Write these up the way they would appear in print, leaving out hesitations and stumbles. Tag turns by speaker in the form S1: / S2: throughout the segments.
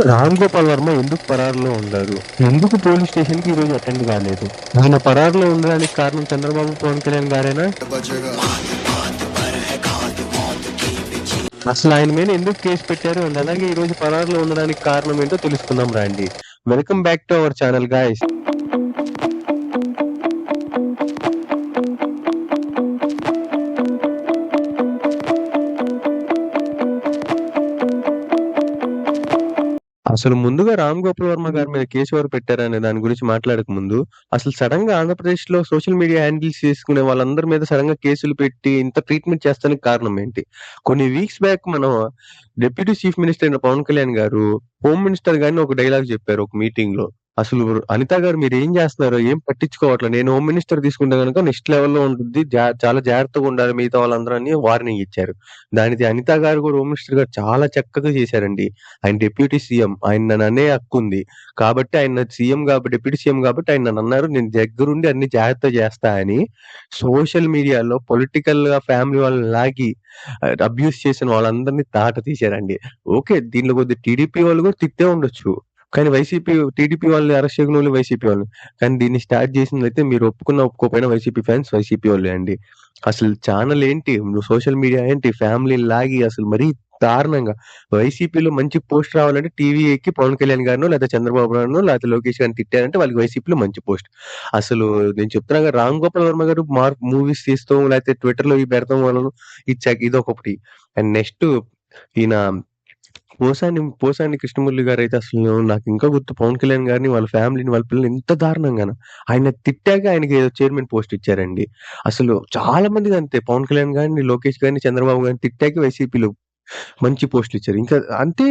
S1: రామ్ గోపాల్ వర్మ ఎందుకు పరారులో ఉన్నారు? ఎందుకు పోలీస్ స్టేషన్ కి ఈరోజు అటెండ్ కాలేదు? ఆయన పరారులో ఉండడానికి కారణం చంద్రబాబు పవన్ కళ్యాణ్ గారేనా? అసలు ఆయన మీద ఎందుకు కేసు పెట్టారు అండ్ అలాగే ఈ రోజు పరారులో ఉండడానికి కారణం ఏంటో తెలుసుకుందాం రండి. Welcome back to our channel guys. అసలు ముందుగా రామ్ గోపాల్ వర్మ గారి మీద కేసు ఎవరు పెట్టారనే దాని గురించి మాట్లాడక ముందు, అసలు సడన్ గా ఆంధ్రప్రదేశ్ లో సోషల్ మీడియా హ్యాండిల్స్ చేసుకునే వాళ్ళందరి మీద సడన్ గా కేసులు పెట్టి ఇంత ట్రీట్మెంట్ చేస్తానికి కారణం ఏంటి? కొన్ని వీక్స్ బ్యాక్ మనం డిప్యూటీ చీఫ్ మినిస్టర్ అయిన పవన్ కళ్యాణ్ గారు హోమ్ మినిస్టర్ గారిని ఒక డైలాగ్ చెప్పారు ఒక మీటింగ్ లో. అసలు అనిత గారు మీరు ఏం చేస్తున్నారు? ఏం పట్టించుకోవట్లేదు. నేను హోమ్ మినిస్టర్ తీసుకుంటే కనుక నెక్స్ట్ లెవెల్లో ఉంటుంది. చాలా జాగ్రత్తగా ఉండాలి మిగతా వాళ్ళందరూ అని వార్నింగ్ ఇచ్చారు. దానికి అనిత గారు కూడా హోమ్ మినిస్టర్ గారు చాలా చక్కగా చేశారండి. ఆయన డిప్యూటీ సీఎం. ఆయన నన్ను అనే హక్కు ఉంది. కాబట్టి ఆయన సీఎం కాబట్టి డిప్యూటీ సీఎం కాబట్టి ఆయన నన్ను అన్నారు నేను దగ్గరుండి అన్ని జాగ్రత్త చేస్తా అని. సోషల్ మీడియాలో పొలిటికల్ గా ఫ్యామిలీ వాళ్ళని లాగి అబ్యూస్ చేసిన వాళ్ళందరినీ తాట తీశారండి. ఓకే, దీనిలో కొద్ది టీడీపీ వాళ్ళు కూడా తిట్టే ఉండొచ్చు. కానీ టీడీపీ వాళ్ళని అరెస్ట్ చేయకుండా ఓన్లీ వైసీపీ వాళ్ళు. కానీ దీన్ని స్టార్ట్ చేసిందైతే మీరు ఒప్పుకున్నా ఒప్పుకోకపోయినా వైసీపీ ఫ్యాన్స్ వైసీపీ వాళ్ళే అండి. అసలు ఛానల్ ఏంటి, సోషల్ మీడియా ఏంటి, ఫ్యామిలీ లాగి అసలు మరీ దారుణంగా వైసీపీలో మంచి పోస్ట్ రావాలంటే టీవీ ఎక్కి పవన్ కళ్యాణ్ గారినో లేదా చంద్రబాబు గారినో లేకపోతే లోకేష్ గారిని తిట్టారంటే వాళ్ళకి వైసీపీలో మంచి పోస్ట్. అసలు నేను చెప్తున్నా కదా, రామ్ గోపాల్ వర్మ గారు మూవీస్ తీస్తాం లేకపోతే ట్విట్టర్ లో ఇవి పెడతాం వాళ్ళను ఇదొకటి. అండ్ నెక్స్ట్ ఈయన పోసాని కృష్ణమురళి గారు అయితే అసలు నాకు ఇంకా గుర్తు, పవన్ కళ్యాణ్ గారిని వాళ్ళ ఫ్యామిలీని వాళ్ళ పిల్లల్ని ఎంత దారుణంగాన ఆయన తిట్టాక ఆయనకి ఏదో చైర్మన్ పోస్ట్ ఇచ్చారండి. అసలు చాలా మందికి అంతే, పవన్ కళ్యాణ్ గారిని, లోకేష్ గారిని, చంద్రబాబు గారిని తిట్టాక వైసీపీలో మంచి పోస్టులు ఇచ్చారు. ఇంకా అంటే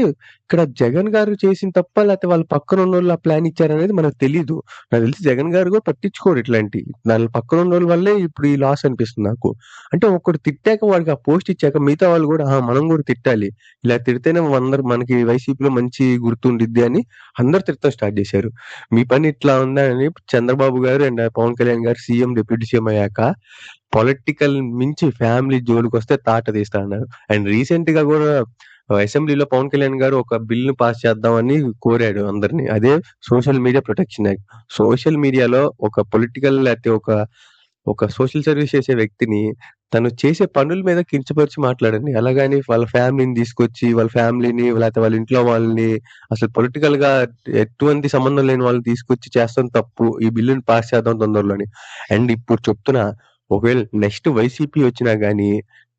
S1: ఇక్కడ జగన్ గారు చేసిన తప్ప లేకపోతే వాళ్ళ పక్కన ఉన్నోళ్ళు ఆ ప్లాన్ ఇచ్చారనేది మనకు తెలీదు. నాకు తెలిసి జగన్ గారు కూడా పట్టించుకోరు ఇట్లాంటి. దాని పక్కన ఉన్నోళ్ళ వల్లే ఇప్పుడు ఈ లాస్ అనిపిస్తుంది నాకు. అంటే ఒకడు తిట్టాక వాడికి ఆ పోస్ట్ ఇచ్చాక మిగతా వాళ్ళు కూడా మనం కూడా తిట్టాలి. ఇలా తిడితేనే అందరు మనకి వైసీపీలో మంచి గుర్తుండిద్ది అని అందరు తిట్టడం స్టార్ట్ చేశారు. మీ పని ఇట్లా ఉందని చంద్రబాబు గారు అండ్ పవన్ కళ్యాణ్ గారు సీఎం డిప్యూటీ సీఎం అయ్యాక పొలిటికల్ మించి ఫ్యామిలీ జోలికొస్తే తాట తీస్తా అన్నారు. అండ్ రీసెంట్ గా కూడా అసెంబ్లీలో పవన్ కళ్యాణ్ గారు ఒక బిల్ పాస్ చేద్దామని కోరాడు అందరినీ. అదే social media protection act. Social మీడియాలో ఒక పొలిటికల్ లేకపోతే ఒక సోషల్ సర్వీస్ చేసే వ్యక్తిని తను చేసే పనుల మీద కించపరిచి మాట్లాడండి. అలాగని వాళ్ళ ఫ్యామిలీని తీసుకొచ్చి వాళ్ళ ఫ్యామిలీని లేకపోతే వాళ్ళ ఇంట్లో వాళ్ళని అసలు పొలిటికల్ గా ఎటువంటి సంబంధం లేని వాళ్ళని తీసుకొచ్చి చేస్తాం తప్పు. ఈ బిల్లుని పాస్ చేద్దాం తొందరలోని. అండ్ ఇప్పుడు చెప్తున్నా, ఒకవేళ నెక్స్ట్ వైసీపీ వచ్చినా గానీ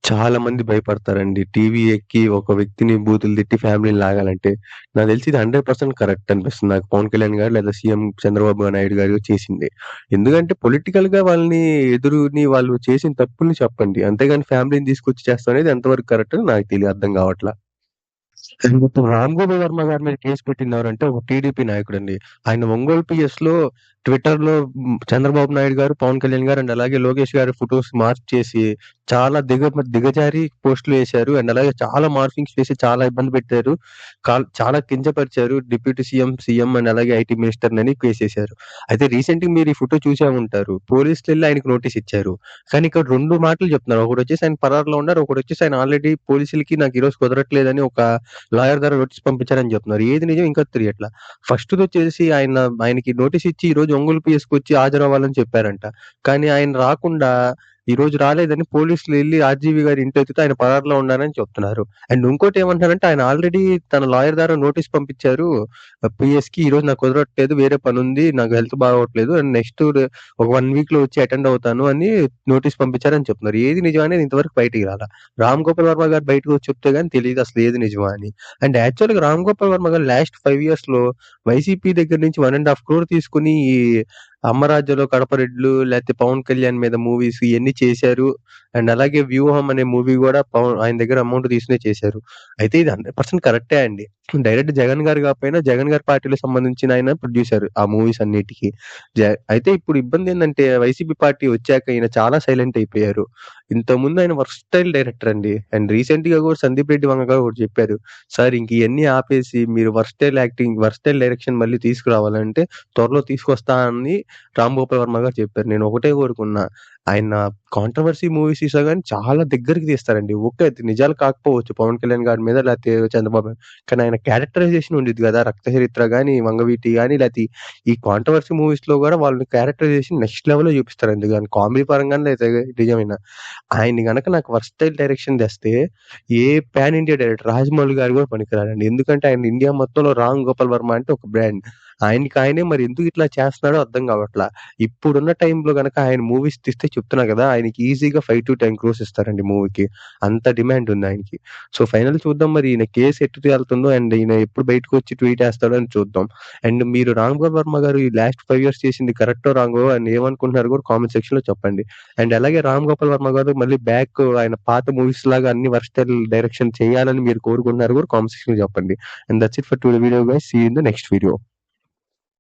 S1: చాలా మంది భయపడతారండి. టీవీ ఎక్కి ఒక వ్యక్తిని బూతులు తిట్టి ఫ్యామిలీని లాగాలంటే. నాకు తెలిసి ఇది 100% కరెక్ట్ అనిపిస్తుంది నాకు, పవన్ కళ్యాణ్ గారు లేదా సీఎం చంద్రబాబు నాయుడు గారు చేసింది. ఎందుకంటే పొలిటికల్ గా వాళ్ళని ఎదురుని వాళ్ళు చేసిన తప్పుల్ని చెప్పండి. అంతేగాని ఫ్యామిలీని తీసుకొచ్చి చేస్తాం అనేది ఎంతవరకు కరెక్ట్ అని నాకు తెలియదు, అర్థం కావట్లా. ఇప్పుడు రామ్ గోపాల్ వర్మ గారి మీద కేసు పెట్టినవారంటే ఒక టీడీపీ నాయకుడండి. ఆయన ఒంగోలు పిఎస్ లో ట్విట్టర్ లో చంద్రబాబు నాయుడు గారు, పవన్ కళ్యాణ్ గారు అండ్ అలాగే లోకేష్ గారి ఫొటోస్ మార్చేసి చాలా దిగజారి పోస్టులు వేశారు. అండ్ అలాగే చాలా మార్ఫింగ్స్ వేసి చాలా ఇబ్బంది పెట్టారు. చాలా కించపరిచారు డిప్యూటీ సీఎం అండ్ అలాగే ఐటీ మినిస్టర్ అని కేసేశారు. అయితే రీసెంట్ గా మీరు ఈ ఫోటో చూసే ఉంటారు. పోలీసులు వెళ్ళి ఆయనకు నోటీస్ ఇచ్చారు. కానీ ఇక్కడ 2 మాటలు చెప్తున్నారు. ఒకటి వచ్చేసి ఆయన పరారులో ఉన్నారు. ఒకటి వచ్చేసి ఆయన ఆల్రెడీ పోలీసులకి నాకు ఈ రోజు కుదరట్లేదని ఒక లాయర్ ద్వారా నోటీస్ పంపించారని చెప్తున్నారు. ఏది నిజం ఇంకా తెలియట్లా. ఫస్ట్ వచ్చేసి ఆయనకి నోటీస్ ఇచ్చి ఈ రోజు ఒంగోలు పిఎస్కి వచ్చి హాజరవ్వాలని చెప్పారంట. కానీ ఆయన రాకుండా ఈ రోజు రాలేదని పోలీసులు వెళ్ళి ఆర్జీవి గారి ఇంటి ఎత్తితే ఆయన పరారులో ఉన్నారని చెప్తున్నారు. అండ్ ఇంకోటి ఏమంటారంటే ఆయన ఆల్రెడీ తన లాయర్ ద్వారా నోటీస్ పంపించారు పిఎస్ కి, ఈ రోజు నాకు కుదరట్లేదు, వేరే పని ఉంది, నాకు హెల్త్ బాగోట్లేదు అండ్ నెక్స్ట్ ఒక 1 వీక్ లో వచ్చి అటెండ్ అవుతాను అని నోటీస్ పంపించారని చెప్తున్నారు. ఏది నిజం అనేది ఇంతవరకు బయటికి రాలా. రామ్ గోపాల్ వర్మ గారు బయటకు వచ్చి చెప్తే గానీ తెలియదు అసలు ఏది నిజమా అని. అండ్ యాక్చువల్ గా రామ్ గోపాల్ వర్మ గారు లాస్ట్ 5 years లో వైసీపీ దగ్గర నుంచి 1.5 crore తీసుకుని ఈ అమ్మరాజ్యంలో కడపరెడ్లు లేకపోతే పవన్ కళ్యాణ్ మీద మూవీస్ ఇవన్నీ చేశారు. అండ్ అలాగే వ్యూహం అనే మూవీ కూడా ఆయన దగ్గర అమౌంట్ తీసుకునే చేశారు. అయితే ఇది 100% కరెక్టే అండి. డైరెక్ట్ జగన్ గారు కాకపోయినా జగన్ గారి పార్టీలో సంబంధించిన ఆయన ప్రొడ్యూసర్ ఆ మూవీస్ అన్నిటికీ. అయితే ఇప్పుడు ఇబ్బంది ఏంటంటే వైసీపీ పార్టీ వచ్చాక ఈయన చాలా సైలెంట్ అయిపోయారు. ఇంతకుముందు ఆయన వర్స్టైల్ డైరెక్టర్ అండి. అండ్ రీసెంట్ గా కూడా సందీప్ రెడ్డి వంగ గారు ఒకటి చెప్పారు, సార్ ఇంక ఇవన్నీ ఆపేసి మీరు వర్స్టైల్ డైరెక్షన్ మళ్ళీ తీసుకురావాలంటే త్వరలో తీసుకొస్తా అని రామ్ గోపాల్ వర్మ గారు చెప్పారు. నేను ఒకటే కోరుకున్నా, ఆయన కాంట్రోవర్సీ మూవీస్ తీసినా గాని చాలా దగ్గరికి తీస్తారండి. ఓకే. అది నిజాలు కాకపోవచ్చు 'పవన్ కళ్యాణ్' గారి మీద లేతే 'చంద్రబాబు' మీద. కానీ ఆయన క్యారెక్టరైజేషన్ ఉండిద్ది గదా! 'రక్త చరిత్ర' గాని, 'వంగవీటి' గాని లేతే ఈ కాంట్రోవర్సీ మూవీస్‌లో గూడా వాళ్ళ క్యారెక్టరైజేషన్ నెక్స్ట్ లెవెల్‌లో చూపిస్తారండి. గాని కామెడీ పరంగానే లేతే నిజమైనా. ఆయన్ని గనక నాకు వర్స్‌టైల్ డైరెక్షన్ తెస్తే ఏ పాన్ ఇండియా డైరెక్టర్ 'రాజమౌళి' గారు గూడా పనికిరారండి. ఎందుకంటే ఆయన ఇండియా మొత్తంలో 'రామ్ గోపాల్ వర్మ' అంటే ఒక బ్రాండ్. ఆయనకి ఆయనే మరి ఎందుకు ఇట్లా చేస్తున్నాడో అర్థం కావట్ల. ఇప్పుడున్న టైంలో గనక ఆయన మూవీస్ తీస్తే చెప్తున్నా గదా! ఆయనకి ఈజీగా 5-10 క్రోర్స్ ఇస్తారండి మూవీకి. అంత డిమాండ్ ఉంది ఆయనకి. సో, ఫైనల్ చూద్దాం మరి ఈయన కేస్ ఎటు తేలుతుందో అండ్ ఈయన ఎప్పుడు బయటకొచ్చి ట్వీట్ ఏస్తాడో అని చూద్దాం. అండ్ మీరు 'రామ్ గోపాల్ వర్మ' గారు ఈ లాస్ట్ 5 ఇయర్స్ చేసింది కరెక్టో, రాంగో అని ఏమనుకుంటున్నారో కూడా కామెంట్ సెక్షన్‌లో చెప్పండి. అండ్ అలాగే 'రామ్ గోపాల్ వర్మ' గారు మళ్ళీ బ్యాక్ ఆయన పాత మూవీస్ లాగా అన్ని వర్స్‌టైల్ డైరెక్షన్ చేయాలని మీరు కోరుకుంటున్నారో కూడా కామెంట్ సెక్షన్‌లో చెప్పండి. And that's it for today video guys. See you in the next video.